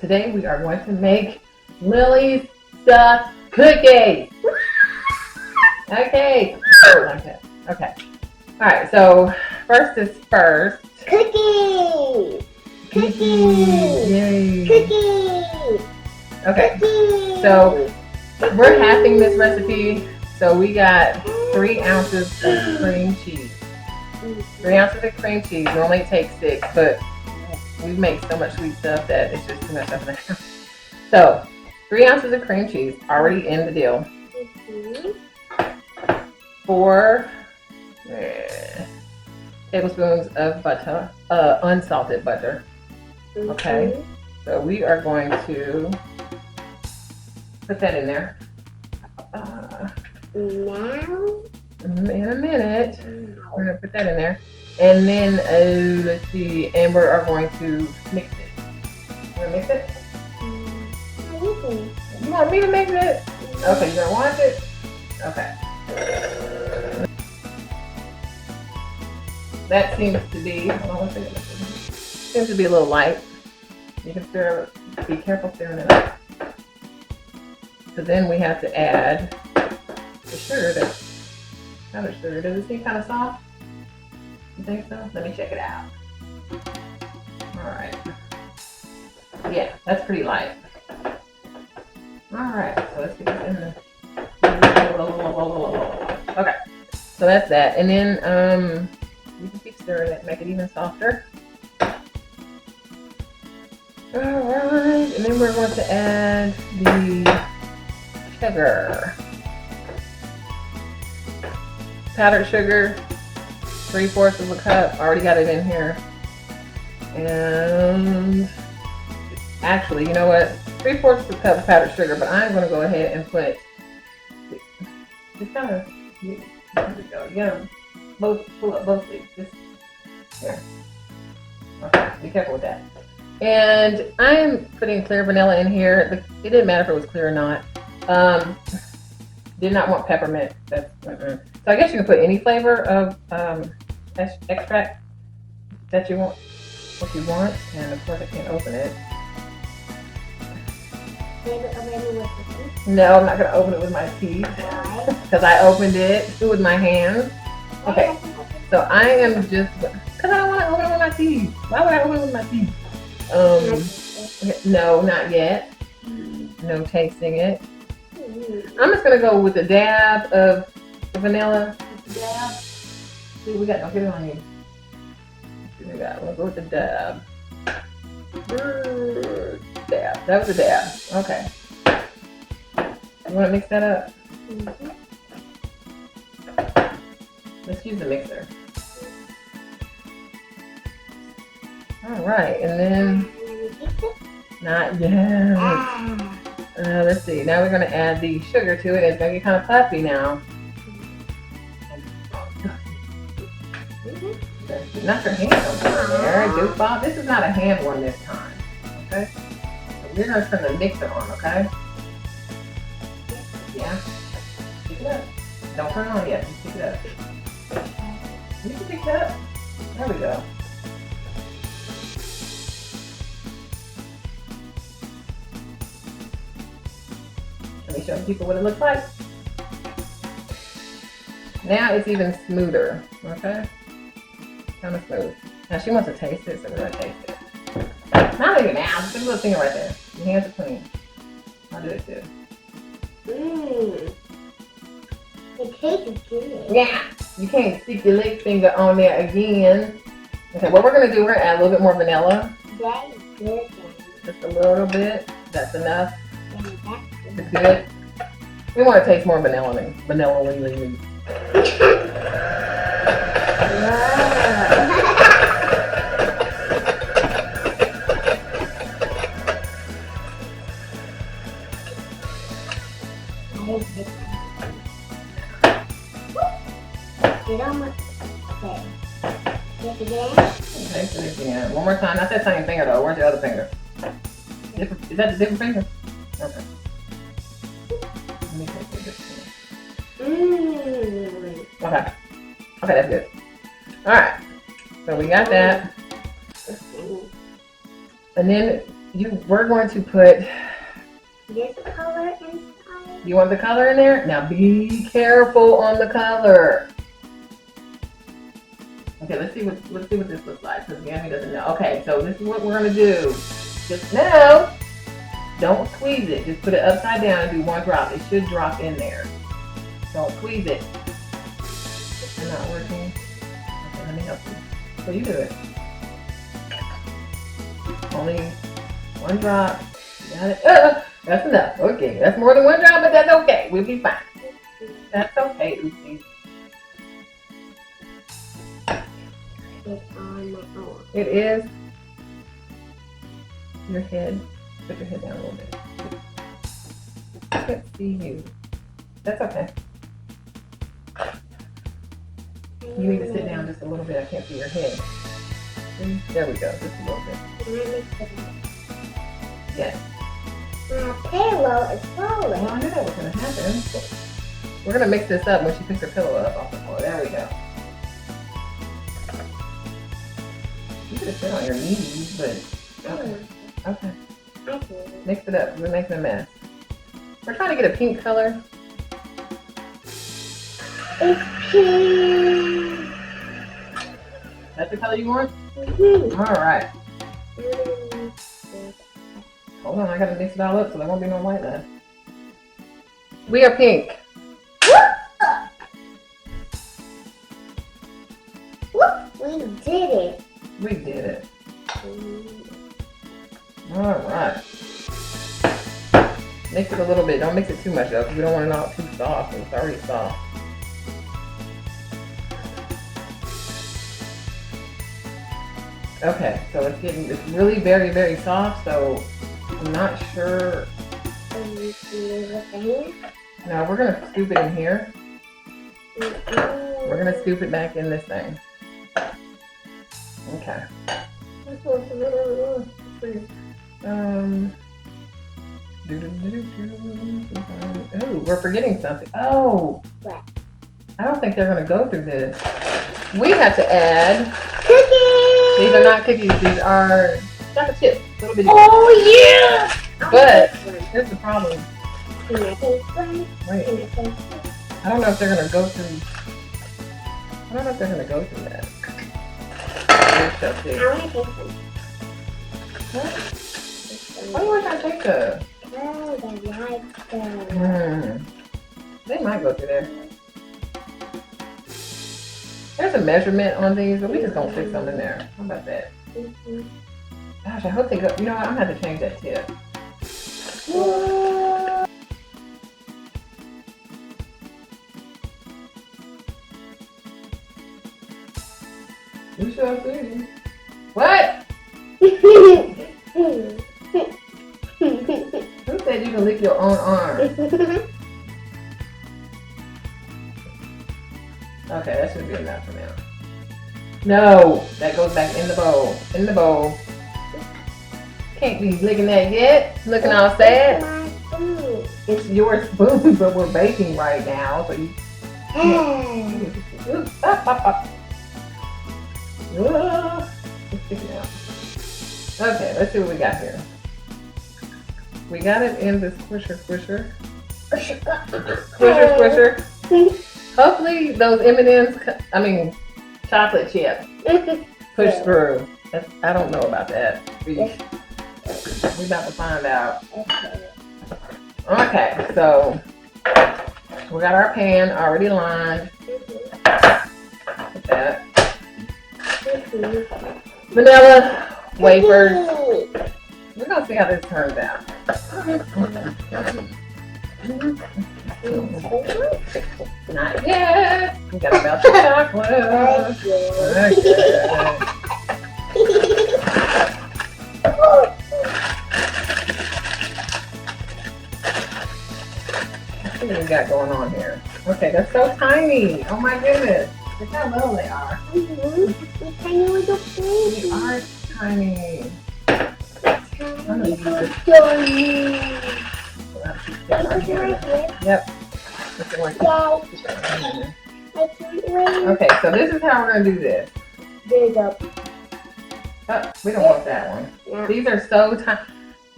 Today we are going to make Lily's stuffed cookies. Okay. Okay. Alright, so first is first. Cookies! Cookies! Yay. Cookies! Okay, Cookies! so we're halving this recipe. So we got 3 ounces of cream cheese. 3 ounces of cream cheese. Normally it takes 6, but we make so much sweet stuff that it's just too much stuff in there. So 3 ounces of cream cheese already in the deal. 4 tablespoons of butter, unsalted butter. Okay, so we are going to put that in there. Now? In a minute, we're gonna put that in there, and then let's see, and we are going to mix it. You wanna mix it? You want me to mix it? Okay, you gonna want it? Okay. That seems to be. Seems to be a little light. You can stir. Be careful stirring it up. So then we have to add the sugar. Powdered sugar. Does it seem kind of soft? You think so? Let me check it out. Alright. Yeah, that's pretty light. Alright, so let's get this in the... Okay, so that's that. And then you can keep stirring it, make it even softer. Alright, and then we're going to add the sugar. Powdered sugar, 3/4 of a cup. Already got it in here. And actually, you know what? 3/4 of a cup of powdered sugar, but I'm going to go ahead and put just kind of. There we go. You gotta pull up both sleeves. Just here. Okay, be careful with that. And I'm putting clear vanilla in here. It didn't matter if it was clear or not. Did not want peppermint. That's so I guess you can put any flavor of extract that you want, if you want. And of course I can't open it. No, I'm not gonna open it with my teeth because I opened it with my hands. Okay, so I am just because I don't want to open it with my teeth. Why would I open it with my teeth? Okay, no, not yet. No tasting it. I'm just gonna go with a dab of the vanilla. Dab. See what we got. Don't get it on you. See what we got. We'll go with the dab. Dab. That was a dab. Okay. You want to mix that up? Let's use the mixer. All right, and then not yet. Let's see. Now we're going to add the sugar to it. It's going to get kind of puffy now. Knock your hand over there, goofball. This is not a hand one this time. Okay? So we're going to turn the mixer on, okay? Yeah. Pick it up. Don't turn it on yet. Just pick it up. You can pick it up. There we go. Let me show people what it looks like. Now it's even smoother. Okay? Kind of smooth. Now she wants to taste it, so we're going to taste it. Not even now. Just a little finger right there. Your hands are clean. I'll do it too. It tastes good. Yeah. You can't stick your leg finger on there again. Okay, what we're going to do, we're going to add a little bit more vanilla. That is good. Just a little bit. That's enough. That's It's good. We want to taste more vanilla. Vanilla. Get on my okay. Yes again? Taste it again. One more time. Not that same finger though. Where's the other finger? Different, is that the different finger? Okay. Let me taste this finger. Okay. Okay, that's good. Alright. So we got that. And then We're going to put. This color inside. You want the color in there? Now be careful on the color. Okay, let's see what this looks like because Gammy doesn't know. Okay, so this is what we're gonna do. Just now, don't squeeze it. Just put it upside down and do one drop. It should drop in there. Don't squeeze it. It's not working. Okay, let me help you. So you do it. Only one drop. You got it. That's enough. Okay, that's more than one drop, but that's okay. We'll be fine. That's okay, Oopsie. It's on my own. It is. Your head. Put your head down a little bit. I can't see you. That's okay. You need to sit down just a little bit. I can't see your head. There we go. Just a little bit. Can I mix it up? Yes. My pillow is falling. Well, I knew that was going to happen. We're going to mix this up when she picks her pillow up off the floor. There we go. You could have sit on your knees, but okay. Okay. I do. Mix it up. We're making a mess. We're trying to get a pink color. It's pink. That's the color you want? Mm-hmm. All right. Hold on, I gotta mix it all up so there won't be no white left. We are pink. We did it. We did it. All right. Mix it a little bit. Don't mix it too much though, because we don't want it all too soft. It's already soft. Okay, so it's really very, very soft, so I'm not sure. Now we're gonna scoop it in here. We're gonna scoop it back in this thing. Okay. Oh, we're forgetting something. Oh. What? I don't think they're gonna go through this. We have to add Cookies! These are not cookies, these are chocolate chips. Little bitty. Oh yeah! But here's the problem. Can I taste one? Wait, Can I taste one? I don't know if they're gonna go through. I don't know if they're gonna go through that. Here's stuff I too. want to taste one. What? Why do you want to take the? Oh, they like them. They might go through there. There's a measurement on these, but we just gonna fix them in there. How about that? Gosh, I hope they go. You know what? I'm gonna have to change that tip. You shall see. What? Who said you can lick your own arm? Okay, that should be enough for now. No, that goes back in the bowl. In the bowl. Can't be licking that yet. Looking all sad. My food. It's your spoon, but we're baking right now, so you. Oops, up, up, up. It's sticking out. Okay, let's see what we got here. We got it in the squisher. Squisher. Hopefully those M&Ms, chocolate chip, push through. I don't know about that. We about to find out. Okay, so we got our pan already lined. Put that. Vanilla wafers. We're gonna see how this turns out. Not yet. We gotta melt the chocolate. Let's see what we got going on here. Okay, they're so tiny. Oh my goodness. Look how little they are. Tiny little baby. They are tiny. Yep. Okay, so this is how we're gonna do this. There you go. Oh, we don't want that one. Yeah. These are so tiny.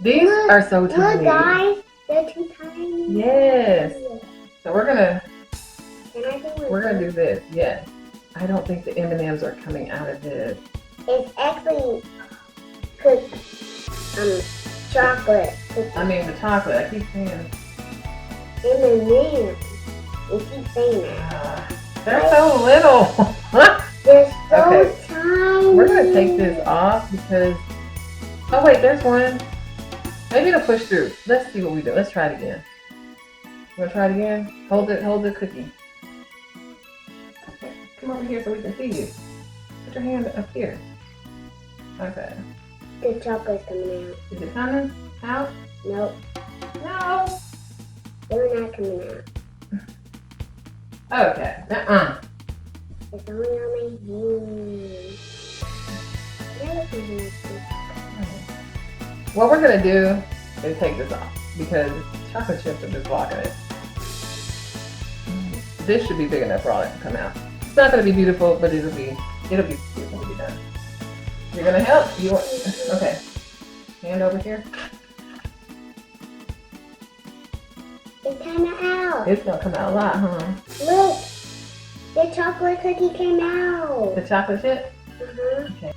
These Look, are so tiny. Look, guys, they're too tiny. Yes. So we're gonna Do this. Yes. I don't think the M&Ms are coming out of this. It's actually cooked chocolate. I mean the chocolate. I keep saying. M&Ms. You keep saying that. They're so little. They're so Okay. tiny. We're gonna take this off because. Oh wait, there's one. Maybe it'll push through. Let's see what we do. Let's try it again. You wanna try it again? Hold the cookie. Okay. Come over here so we can see you. Put your hand up here. Okay. The chocolate's coming out. Is it coming out? Nope. No. They're not coming out. Okay. It's only on my hand. What we're gonna do is take this off because chocolate chips are just blocking it. This should be big enough for all that to come out. It's not gonna be beautiful, but it'll be beautiful to be done. You're gonna help? You want? Okay. Hand over here. It's kind of out. It's gonna come out a lot, huh? Look, the chocolate cookie came out. The chocolate chip? Uh-huh. Okay.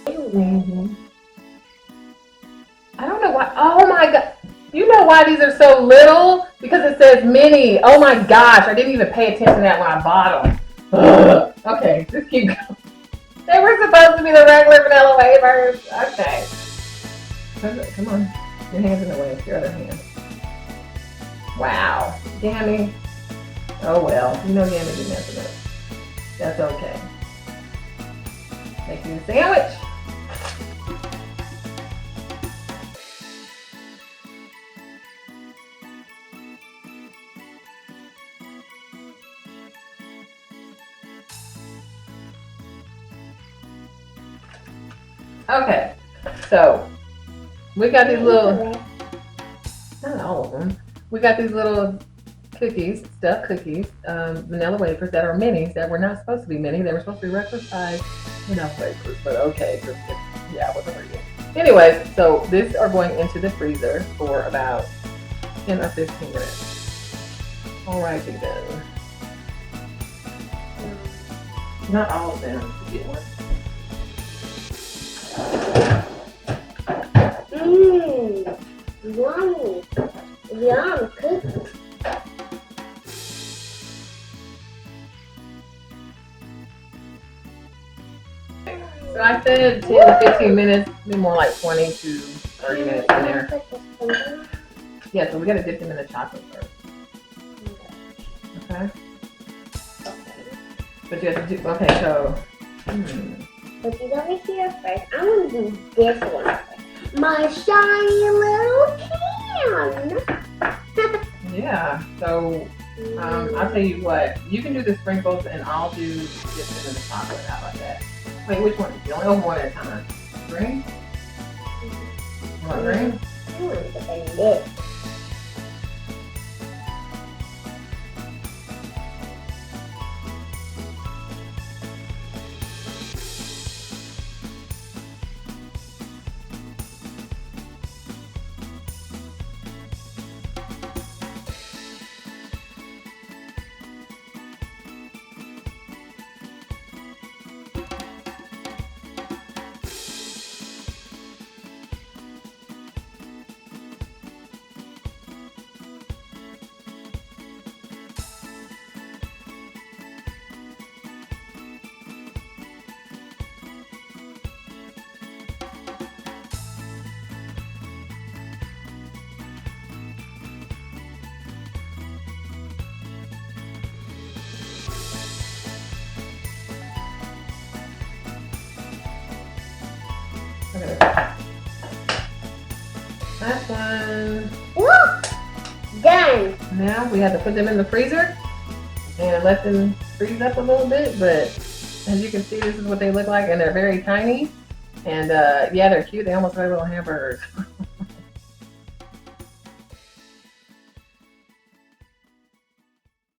Mm-hmm. I don't know why. Oh my god. You know why these are so little? Because it says mini. Oh my gosh. I didn't even pay attention to that when I bought them. Ugh. Okay, just keep going. They were supposed to be the regular vanilla wafers. Okay. Come on. Your hand's in the way. It's your other hand. Wow. Gammy. Oh well. You know Gammy be messing up. That's okay. Make you a sandwich. Okay, so we got these little, not all of them, we got these little cookies, stuffed cookies, vanilla wafers that are minis that were not supposed to be mini. They were supposed to be regular size vanilla wafers, but okay, yeah, whatever it is. Anyways, so these are going into the freezer for about 10 or 15 minutes. Alrighty then. Not all of them to get one. Yummy. Yum, cookie. So I said 10 to 15 minutes, maybe more like 20 to 30 minutes in there. Yeah, so we gotta dip them in the chocolate first. Okay? But you have to do, okay, so. Put these over here first. I'm gonna do this one first. My shiny little can. Yeah, so I'll tell you what, you can do the sprinkles and I'll do dip them in the chocolate. How about that? Wait, which one? You only open one at a time. Green? You want green? I want to put in this. Okay. Last one. Woo! Done. Now we have to put them in the freezer and let them freeze up a little bit, but as you can see, this is what they look like, and they're very tiny. And yeah, they're cute. They almost look like little hamburgers.